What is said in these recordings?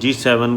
G7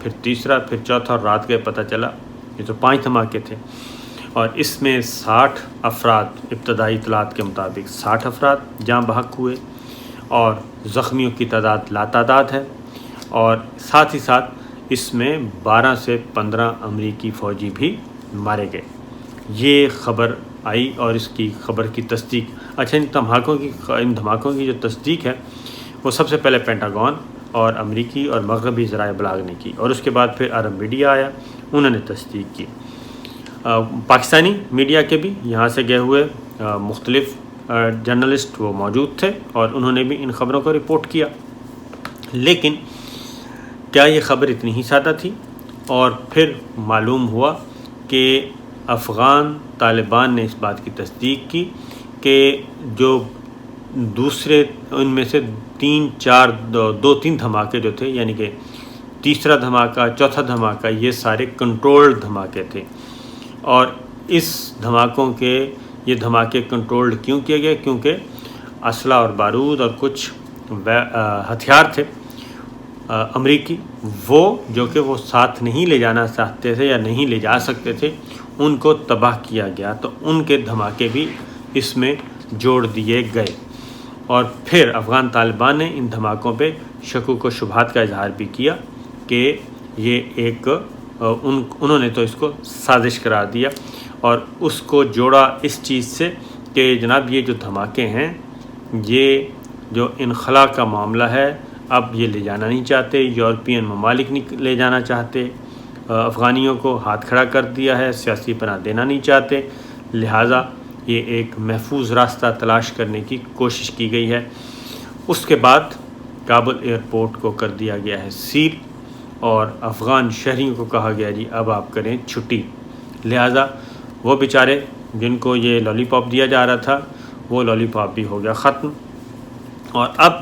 پھر تیسرا، پھر چوتھا، اور رات کے پتہ چلا یہ تو 5 دھماکے تھے، اور اس میں 60 افراد، ابتدائی اطلاعات کے مطابق 60 افراد جاں بحق ہوئے، اور زخمیوں کی تعداد لاتعداد ہے، اور ساتھ ہی ساتھ اس میں 12 سے 15 امریکی فوجی بھی مارے گئے۔ یہ خبر آئی اور اس کی خبر کی تصدیق، اچھا ان دھماکوں کی جو تصدیق ہے وہ سب سے پہلے پینٹاگون اور امریکی اور مغربی ذرائع ابلاغ نے کی، اور اس کے بعد پھر عرب میڈیا آیا، انہوں نے تصدیق کی۔ پاکستانی میڈیا کے بھی یہاں سے گئے ہوئے مختلف جرنلسٹ وہ موجود تھے، اور انہوں نے بھی ان خبروں کو رپورٹ کیا۔ لیکن کیا یہ خبر اتنی ہی سادہ تھی؟ اور پھر معلوم ہوا کہ افغان طالبان نے اس بات کی تصدیق کی کہ جو دوسرے ان میں سے 2-3 دھماکے جو تھے، یعنی کہ تیسرا دھماکہ، چوتھا دھماکہ، یہ سارے کنٹرولڈ دھماکے تھے، اور اس یہ دھماکے کنٹرولڈ کیوں کیے گئے؟ کیونکہ اسلحہ اور بارود اور کچھ ہتھیار تھے امریکی، جو کہ وہ ساتھ نہیں لے جانا چاہتے تھے یا نہیں لے جا سکتے تھے، ان کو تباہ کیا گیا، تو ان کے دھماکے بھی اس میں جوڑ دیے گئے۔ اور پھر افغان طالبان نے ان دھماکوں پہ شکوک و شبہات کا اظہار بھی کیا کہ یہ انہوں نے تو اس کو سازش قرار دیا، اور اس کو جوڑا اس چیز سے کہ جناب یہ جو دھماکے ہیں، یہ جو انخلا کا معاملہ ہے، اب یہ لے جانا نہیں چاہتے، یورپین ممالک نہیں لے جانا چاہتے، افغانیوں کو ہاتھ کھڑا کر دیا ہے، سیاسی پناہ دینا نہیں چاہتے، لہٰذا یہ ایک محفوظ راستہ تلاش کرنے کی کوشش کی گئی ہے۔ اس کے بعد کابل ایئرپورٹ کو کر دیا گیا ہے سیل، اور افغان شہریوں کو کہا گیا جی اب آپ کریں چھٹی، لہٰذا وہ بیچارے جن کو یہ لالی پاپ دیا جا رہا تھا وہ لالی پاپ بھی ہو گیا ختم، اور اب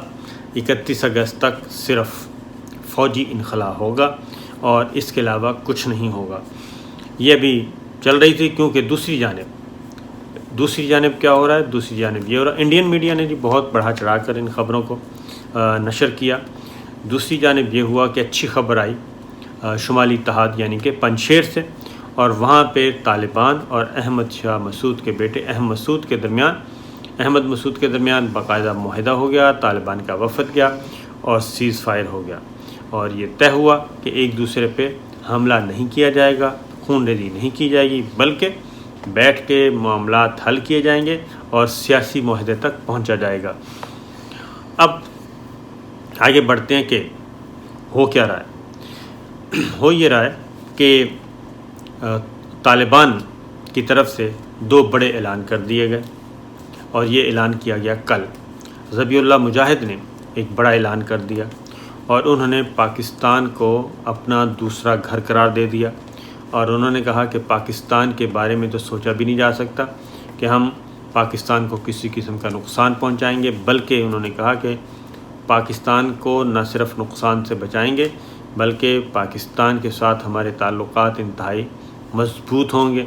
31 اگست تک صرف فوجی انخلا ہوگا اور اس کے علاوہ کچھ نہیں ہوگا۔ یہ بھی چل رہی تھی، کیونکہ دوسری جانب کیا ہو رہا ہے؟ دوسری جانب یہ ہو رہا ہے، انڈین میڈیا نے جی بہت بڑھا چڑھا کر ان خبروں کو نشر کیا۔ دوسری جانب یہ ہوا کہ اچھی خبر آئی شمالی اتحاد یعنی کہ پنجشیر سے، اور وہاں پہ طالبان اور احمد مسعود کے بیٹے احمد مسعود کے درمیان باقاعدہ معاہدہ ہو گیا، طالبان کا وفد گیا اور سیز فائر ہو گیا، اور یہ طے ہوا کہ ایک دوسرے پہ حملہ نہیں کیا جائے گا، خون ریزی نہیں کی جائے گی، بلکہ بیٹھ کے معاملات حل کیے جائیں گے اور سیاسی معاہدے تک پہنچا جائے گا۔ اب آگے بڑھتے ہیں کہ ہو کیا رہا ہے۔ ہو یہ رہا ہے کہ طالبان کی طرف سے 2 بڑے اعلان کر دیے گئے، اور یہ اعلان کیا گیا کل۔ ذبیح اللہ مجاہد نے ایک بڑا اعلان کر دیا، اور انہوں نے پاکستان کو اپنا دوسرا گھر قرار دے دیا، اور انہوں نے کہا کہ پاکستان کے بارے میں تو سوچا بھی نہیں جا سکتا کہ ہم پاکستان کو کسی قسم کا نقصان پہنچائیں گے، بلکہ انہوں نے کہا کہ پاکستان کو نہ صرف نقصان سے بچائیں گے، بلکہ پاکستان کے ساتھ ہمارے تعلقات انتہائی مضبوط ہوں گے،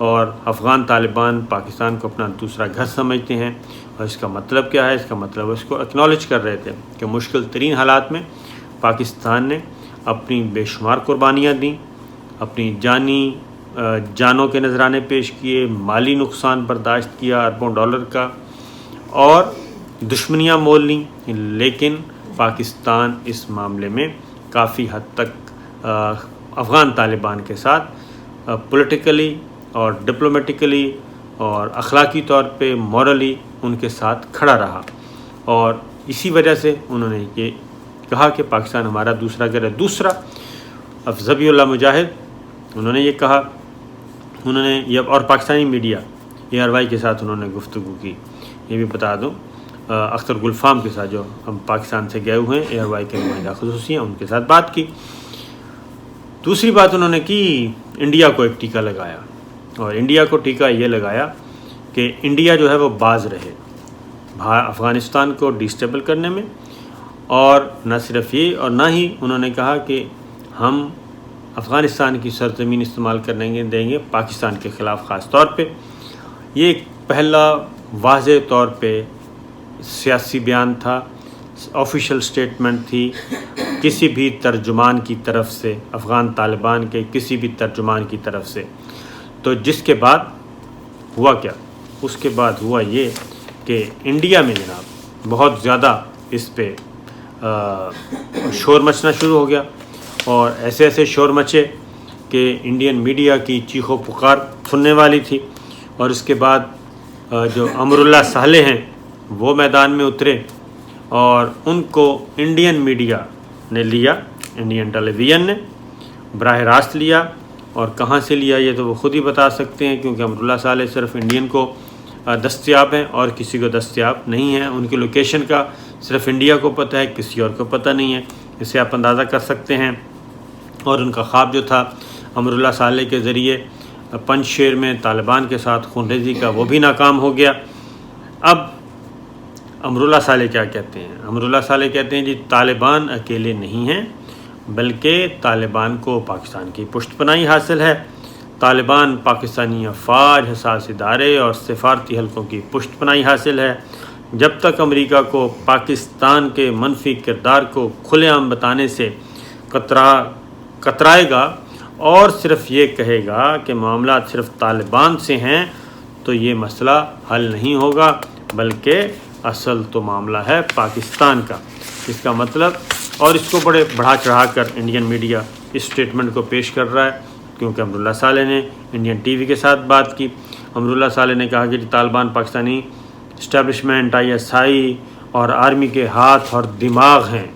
اور افغان طالبان پاکستان کو اپنا دوسرا گھر سمجھتے ہیں۔ اور اس کا مطلب کیا ہے؟ اس کا مطلب اس کو اکنالج کر رہے تھے کہ مشکل ترین حالات میں پاکستان نے اپنی بے شمار قربانیاں دیں، اپنی جانوں کے نذرانے پیش کیے، مالی نقصان برداشت کیا اربوں ڈالر کا، اور دشمنیاں مول لیں، لیکن پاکستان اس معاملے میں کافی حد تک افغان طالبان کے ساتھ پولیٹیکلی اور ڈپلومیٹیکلی اور اخلاقی طور پہ مورلی ان کے ساتھ کھڑا رہا، اور اسی وجہ سے انہوں نے یہ کہا کہ پاکستان ہمارا دوسرا گھر ہے۔ دوسرا ذبیح اللہ مجاہد انہوں نے یہ کہا، اور پاکستانی میڈیا ARY کے ساتھ انہوں نے گفتگو کی۔ یہ بھی بتا دوں اختر گلفام کے ساتھ جو ہم پاکستان سے گئے ہوئے ہیں، ARY کے نمائندہ خصوصی ہیں، ان کے ساتھ بات کی۔ دوسری بات انہوں نے کی، انڈیا کو ایک ٹیکہ لگایا، اور انڈیا کو ٹیکہ یہ لگایا کہ انڈیا جو ہے وہ باز رہے افغانستان کو ڈیسٹیبل کرنے میں، اور نہ صرف یہ، اور نہ ہی انہوں نے کہا کہ ہم افغانستان کی سرزمین استعمال کرنے دیں گے پاکستان کے خلاف، خاص طور پہ یہ ایک پہلا واضح طور پہ سیاسی بیان تھا، آفیشیل سٹیٹمنٹ تھی کسی بھی ترجمان کی طرف سے، افغان طالبان کے کسی بھی ترجمان کی طرف سے۔ تو جس کے بعد ہوا کیا؟ اس کے بعد ہوا یہ کہ انڈیا میں جناب بہت زیادہ اس پہ شور مچنا شروع ہو گیا، اور ایسے ایسے شور مچے کہ انڈین میڈیا کی چیخ و پکار سننے والی تھی۔ اور اس کے بعد جو امراللہ صالح ہیں وہ میدان میں اترے، اور ان کو انڈین میڈیا نے لیا، انڈین ٹیلی ویژن نے براہ راست لیا۔ اور کہاں سے لیا یہ تو وہ خود ہی بتا سکتے ہیں، کیونکہ امراللہ صالح صرف انڈین کو دستیاب ہیں اور کسی کو دستیاب نہیں ہیں۔ ان کی لوکیشن کا صرف انڈیا کو پتہ ہے، کسی اور کو پتہ نہیں ہے۔ اسے آپ اندازہ کر سکتے ہیں۔ اور ان کا خواب جو تھا امراللہ صالح کے ذریعے پنج شیر میں طالبان کے ساتھ خونریزی کا، وہ بھی ناکام ہو گیا۔ اب امراللہ صالح کیا کہتے ہیں؟ امراللہ صالح کہتے ہیں جی طالبان اکیلے نہیں ہیں، بلکہ طالبان کو پاکستان کی پشت پناہی حاصل ہے۔ طالبان پاکستانی افواج، حساس ادارے اور سفارتی حلقوں کی پشت پناہی حاصل ہے۔ جب تک امریکہ کو پاکستان کے منفی کردار کو کھلے عام بتانے سے کترائے گا اور صرف یہ کہے گا کہ معاملات صرف طالبان سے ہیں، تو یہ مسئلہ حل نہیں ہوگا، بلکہ اصل تو معاملہ ہے پاکستان کا۔ اس کا مطلب، اور اس کو بڑے بڑھا چڑھا کر انڈین میڈیا اس اسٹیٹمنٹ کو پیش کر رہا ہے، کیونکہ امراللہ صالح نے انڈین ٹی وی کے ساتھ بات کی۔ امراللہ صالح نے کہا کہ طالبان پاکستانی اسٹیبلشمنٹ، ISI اور آرمی کے ہاتھ اور دماغ ہیں۔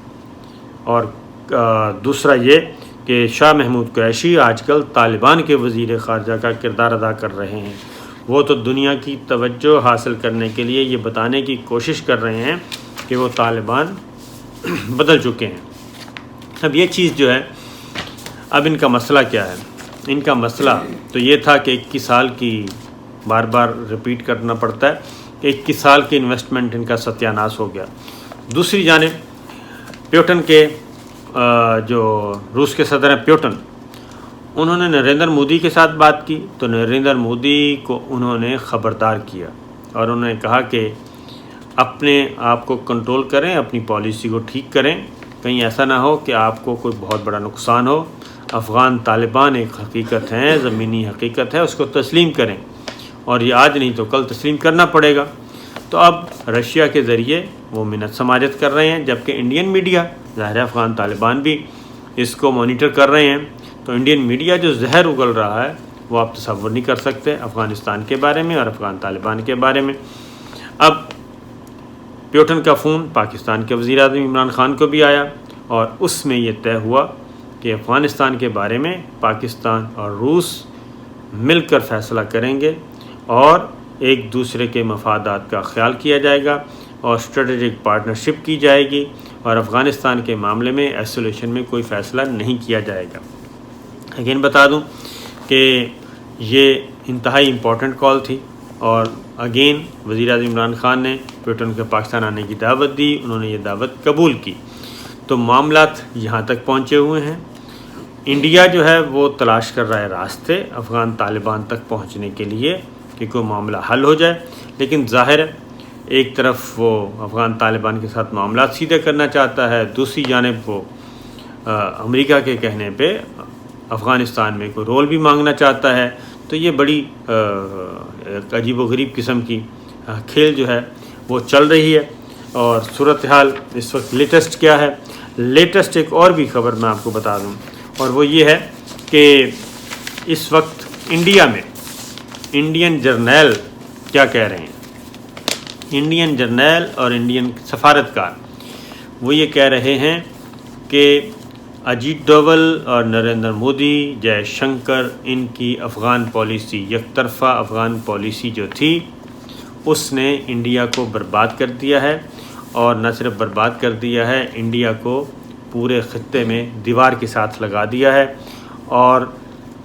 اور دوسرا یہ کہ شاہ محمود قریشی آج کل طالبان کے وزیر خارجہ کا کردار ادا کر رہے ہیں۔ وہ تو دنیا کی توجہ حاصل کرنے کے لیے یہ بتانے کی کوشش کر رہے ہیں کہ وہ طالبان بدل چکے ہیں۔ اب یہ چیز جو ہے، اب ان کا مسئلہ کیا ہے؟ ان کا مسئلہ تو یہ تھا کہ 21 سال کی، بار بار ریپیٹ کرنا پڑتا ہے کہ 21 سال کی انویسٹمنٹ ان کا ستیہ ناش ہو گیا۔ دوسری جانب پیوٹن کے جو روس کے صدر ہیں پیوٹن، انہوں نے نریندر مودی کے ساتھ بات کی، تو نریندر مودی کو انہوں نے خبردار کیا اور انہوں نے کہا کہ اپنے آپ کو کنٹرول کریں، اپنی پالیسی کو ٹھیک کریں، کہیں ایسا نہ ہو کہ آپ کو کوئی بہت بڑا نقصان ہو۔ افغان طالبان ایک حقیقت ہے، زمینی حقیقت ہے، اس کو تسلیم کریں، اور یہ آج نہیں تو کل تسلیم کرنا پڑے گا۔ تو اب رشیا کے ذریعے وہ منت سماجت کر رہے ہیں، جبکہ انڈین میڈیا، ظاہر افغان طالبان بھی اس کو مانیٹر کر رہے ہیں۔ تو انڈین میڈیا جو زہر اگل رہا ہے وہ آپ تصور نہیں کر سکتے افغانستان کے بارے میں اور افغان طالبان کے بارے میں۔ اب پیوٹن کا فون پاکستان کے وزیر اعظم عمران خان کو بھی آیا، اور اس میں یہ طے ہوا کہ افغانستان کے بارے میں پاکستان اور روس مل کر فیصلہ کریں گے، اور ایک دوسرے کے مفادات کا خیال کیا جائے گا، اور اسٹریٹجک پارٹنرشپ کی جائے گی، اور افغانستان کے معاملے میں ایسولیشن میں کوئی فیصلہ نہیں کیا جائے گا۔ اگین بتا دوں کہ یہ انتہائی امپورٹنٹ کال تھی، اور اگین وزیر اعظم عمران خان نے پیوٹن کے پاکستان آنے کی دعوت دی، انہوں نے یہ دعوت قبول کی۔ تو معاملات یہاں تک پہنچے ہوئے ہیں۔ انڈیا جو ہے وہ تلاش کر رہا ہے راستے افغان طالبان تک پہنچنے کے لیے کہ کوئی معاملہ حل ہو جائے، لیکن ظاہر ہے ایک طرف وہ افغان طالبان کے ساتھ معاملات سیدھے کرنا چاہتا ہے، دوسری جانب وہ امریکہ کے کہنے پہ افغانستان میں کوئی رول بھی مانگنا چاہتا ہے۔ تو یہ بڑی عجیب و غریب قسم کی کھیل جو ہے وہ چل رہی ہے۔ اور صورتحال اس وقت لیٹسٹ کیا ہے؟ لیٹسٹ ایک اور بھی خبر میں آپ کو بتا دوں، اور وہ یہ ہے کہ اس وقت انڈیا میں انڈین جرنیل کیا کہہ رہے ہیں؟ انڈین جرنیل اور انڈین سفارتکار وہ یہ کہہ رہے ہیں کہ اجیت ڈوول اور نریندر مودی، جے شنکر، ان کی افغان پالیسی، یک طرفہ افغان پالیسی جو تھی، اس نے انڈیا کو برباد کر دیا ہے، اور نہ صرف برباد کر دیا ہے، انڈیا کو پورے خطے میں دیوار کے ساتھ لگا دیا ہے۔ اور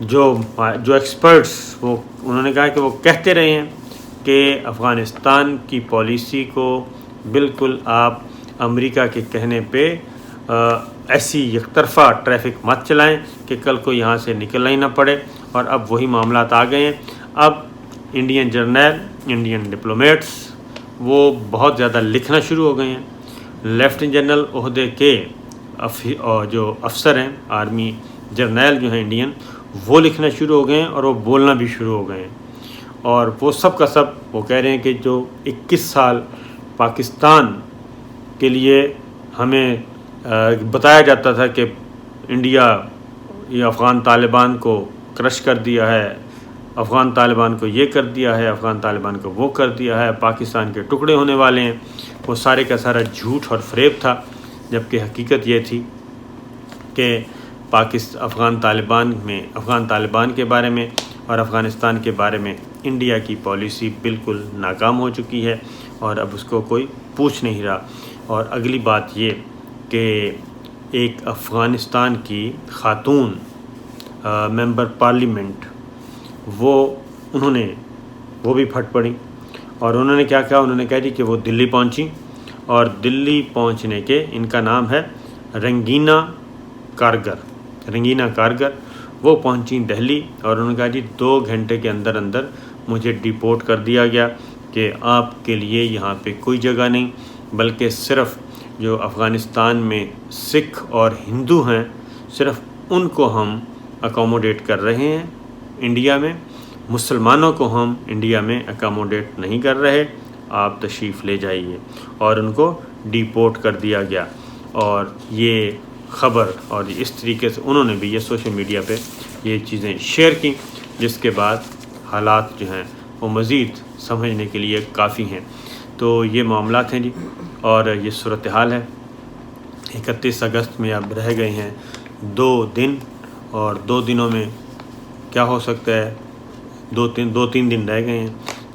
جو ایکسپرٹس وہ انہوں نے کہا کہ وہ کہتے رہے ہیں کہ افغانستان کی پالیسی کو بالکل آپ امریکہ کے کہنے پہ ایسی یک طرفہ ٹریفک مت چلائیں کہ کل کو یہاں سے نکلنا ہی نہ پڑے۔ اور اب وہی معاملات آ گئے ہیں۔ اب انڈین جرنیل، انڈین ڈپلومیٹس وہ بہت زیادہ لکھنا شروع ہو گئے ہیں۔ لیفٹیننٹ جنرل عہدے کے جو افسر ہیں آرمی جرنیل جو ہیں انڈین، وہ لکھنا شروع ہو گئے ہیں اور وہ بولنا بھی شروع ہو گئے ہیں، اور وہ سب کا سب وہ کہہ رہے ہیں کہ جو 21 سال پاکستان کے لیے ہمیں بتایا جاتا تھا کہ انڈیا یہ افغان طالبان کو کرش کر دیا ہے، افغان طالبان کو یہ کر دیا ہے، افغان طالبان کو وہ کر دیا ہے، پاکستان کے ٹکڑے ہونے والے ہیں، وہ سارے کا سارا جھوٹ اور فریب تھا، جبکہ حقیقت یہ تھی کہ افغان طالبان کے بارے میں اور افغانستان کے بارے میں انڈیا کی پالیسی بالکل ناکام ہو چکی ہے، اور اب اس کو کوئی پوچھ نہیں رہا۔ اور اگلی بات یہ کہ ایک افغانستان کی خاتون ممبر پارلیمنٹ وہ بھی پھٹ پڑی، اور انہوں نے کیا کہا، انہوں نے کہا جی کہ وہ دلی پہنچی، اور دلی پہنچنے کے ان کا نام ہے رنگینہ کارگر، وہ پہنچی دہلی، اور انہوں نے کہا جی 2 گھنٹے کے اندر مجھے ڈیپورٹ کر دیا گیا کہ آپ کے لیے یہاں پہ کوئی جگہ نہیں، بلکہ صرف جو افغانستان میں سکھ اور ہندو ہیں صرف ان کو ہم اکوموڈیٹ کر رہے ہیں انڈیا میں، مسلمانوں کو ہم انڈیا میں اکوموڈیٹ نہیں کر رہے، آپ تشریف لے جائیے، اور ان کو ڈیپورٹ کر دیا گیا۔ اور یہ خبر اور اس طریقے سے انہوں نے بھی یہ سوشل میڈیا پہ یہ چیزیں شیئر کی، جس کے بعد حالات جو ہیں وہ مزید سمجھنے کے لیے کافی ہیں۔ تو یہ معاملات ہیں جی، اور یہ صورتحال ہے۔ 31 اگست میں اب رہ گئے ہیں 2 دن، اور 2 دنوں میں کیا ہو سکتا ہے، 2-3 دن رہ گئے ہیں،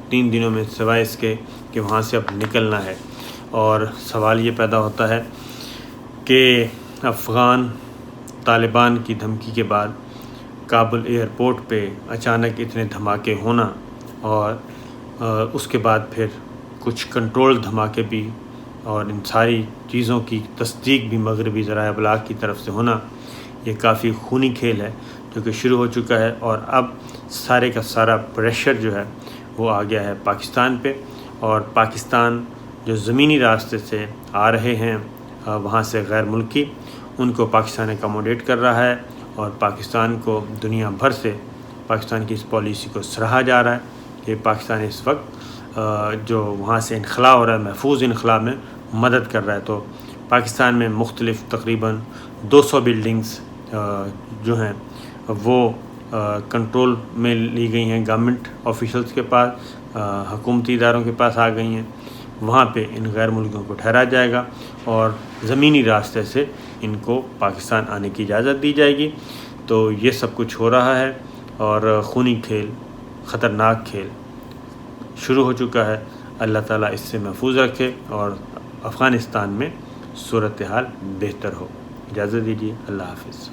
3 دنوں میں سوائے اس کے کہ وہاں سے اب نکلنا ہے۔ اور سوال یہ پیدا ہوتا ہے کہ افغان طالبان کی دھمکی کے بعد کابل ایئرپورٹ پہ اچانک اتنے دھماکے ہونا، اور اس کے بعد پھر کچھ کنٹرول دھماکے بھی، اور ان ساری چیزوں کی تصدیق بھی مغربی ذرائع ابلاغ کی طرف سے ہونا، یہ کافی خونی کھیل ہے جو کہ شروع ہو چکا ہے، اور اب سارے کا سارا پریشر جو ہے وہ آ گیا ہے پاکستان پہ، اور پاکستان جو زمینی راستے سے آ رہے ہیں وہاں سے غیر ملکی، ان کو پاکستان اکوموڈیٹ کر رہا ہے، اور پاکستان کو دنیا بھر سے پاکستان کی اس پالیسی کو سراہا جا رہا ہے کہ پاکستان اس وقت جو وہاں سے انخلا ہو رہا ہے، محفوظ انخلا میں مدد کر رہا ہے۔ تو پاکستان میں مختلف تقریباً 200 بلڈنگز جو ہیں وہ کنٹرول میں لی گئی ہیں، گورنمنٹ آفیشلز کے پاس، حکومتی اداروں کے پاس آ گئی ہیں، وہاں پہ ان غیر ملکیوں کو ٹھہرایا جائے گا، اور زمینی راستے سے ان کو پاکستان آنے کی اجازت دی جائے گی۔ تو یہ سب کچھ ہو رہا ہے، اور خونی کھیل، خطرناک کھیل شروع ہو چکا ہے۔ اللہ تعالیٰ اس سے محفوظ رکھے اور افغانستان میں صورتحال بہتر ہو۔ اجازت دیجیے، اللہ حافظ۔